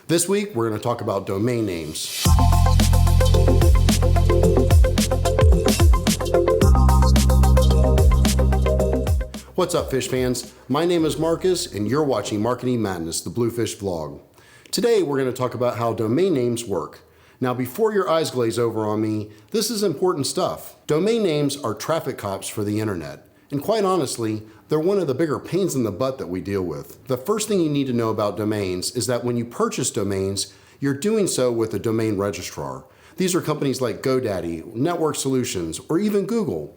This week, we're going to talk about domain names. What's up, fish fans? My name is Marcus, and you're watching Marketing Madness, the Bluefish vlog. Today, we're going to talk about how domain names work. Now, before your eyes glaze over on me, this is important stuff. Domain names are traffic cops for the internet. And quite honestly, they're one of the bigger pains in the butt that we deal with. The first thing you need to know about domains is that when you purchase domains, you're doing so with a domain registrar. These are companies like GoDaddy, Network Solutions, or even Google.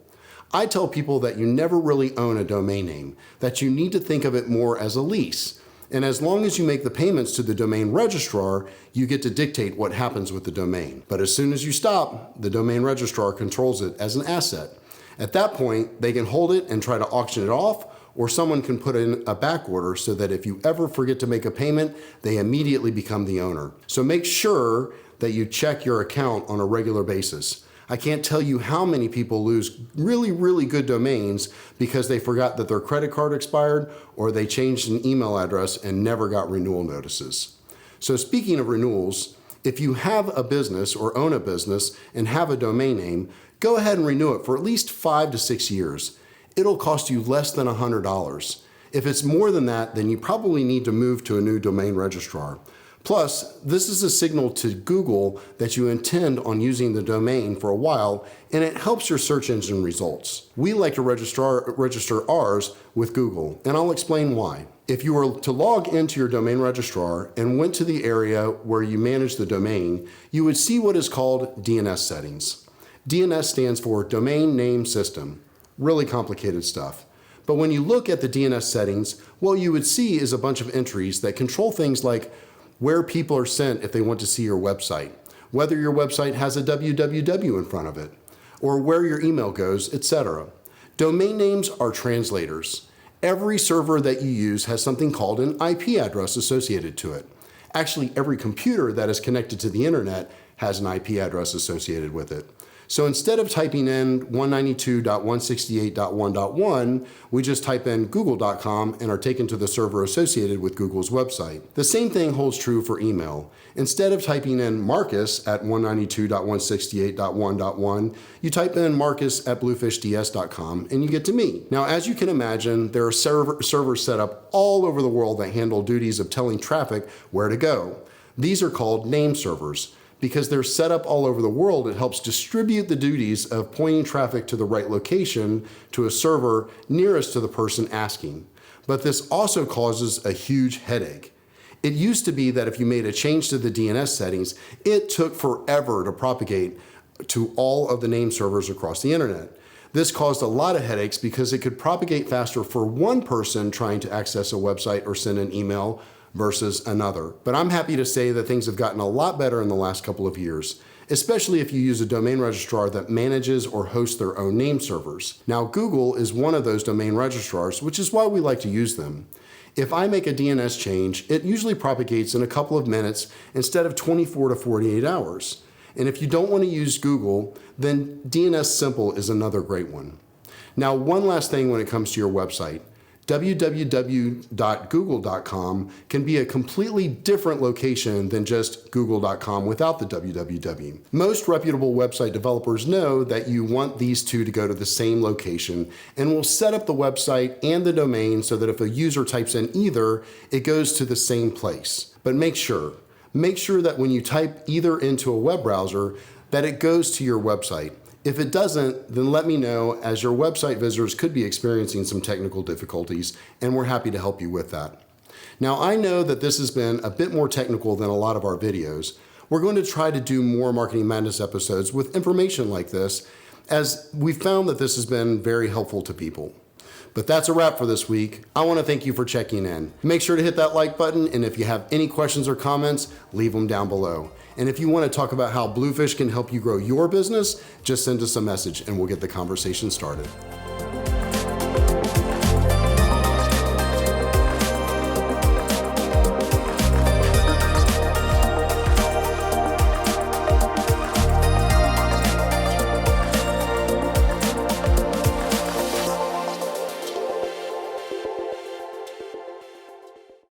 I tell people that you never really own a domain name, that you need to think of it more as a lease. And as long as you make the payments to the domain registrar, you get to dictate what happens with the domain. But as soon as you stop, the domain registrar controls it as an asset. At that point, they can hold it and try to auction it off, or someone can put in a back order so that if you ever forget to make a payment, they immediately become the owner. So make sure that you check your account on a regular basis. I can't tell you how many people lose really good domains because they forgot that their credit card expired or they changed an email address and never got renewal notices. So speaking of renewals, if you have a business or own a business and have a domain name, go ahead and renew it for at least 5 to 6 years. It'll cost you less than $100. If it's more than that, then you probably need to move to a new domain registrar. Plus, this is a signal to Google that you intend on using the domain for a while, and it helps your search engine results. We like to register ours with Google, and I'll explain why. If you were to log into your domain registrar and went to the area where you manage the domain, you would see what is called DNS settings. DNS stands for Domain Name System. Really complicated stuff. But when you look at the DNS settings, what you would see is a bunch of entries that control things like where people are sent if they want to see your website, whether your website has a www in front of it, or where your email goes, etc. Domain names are translators. Every server that you use has something called an IP address associated to it. Actually, every computer that is connected to the internet has an IP address associated with it. So instead of typing in 192.168.1.1, we just type in google.com and are taken to the server associated with Google's website. The same thing holds true for email. Instead of typing in Marcus at 192.168.1.1, you type in Marcus at bluefishds.com and you get to me. Now, as you can imagine, there are servers set up all over the world that handle duties of telling traffic where to go. These are called name servers. Because they're set up all over the world, it helps distribute the duties of pointing traffic to the right location to a server nearest to the person asking. But this also causes a huge headache. It used to be that if you made a change to the DNS settings, it took forever to propagate to all of the name servers across the internet. This caused a lot of headaches because it could propagate faster for one person trying to access a website or send an email versus another. But I'm happy to say that things have gotten a lot better in the last couple of years, especially if you use a domain registrar that manages or hosts their own name servers. Now, Google is one of those domain registrars, which is why we like to use them. If I make a DNS change, it usually propagates in a couple of minutes instead of 24 to 48 hours. And if you don't want to use Google, then DNS Simple is another great one. Now, one last thing when it comes to your website. www.google.com can be a completely different location than just google.com without the www. Most reputable website developers know that you want these two to go to the same location and will set up the website and the domain so that if a user types in either, it goes to the same place. But make sure that when you type either into a web browser, that it goes to your website. If it doesn't, then let me know, as your website visitors could be experiencing some technical difficulties, and we're happy to help you with that. Now, I know that this has been a bit more technical than a lot of our videos. We're going to try to do more Marketing Madness episodes with information like this, as we've found that this has been very helpful to people. But that's a wrap for this week. I want to thank you for checking in. Make sure to hit that like button, and if you have any questions or comments, leave them down below. And if you want to talk about how Bluefish can help you grow your business, just send us a message and we'll get the conversation started.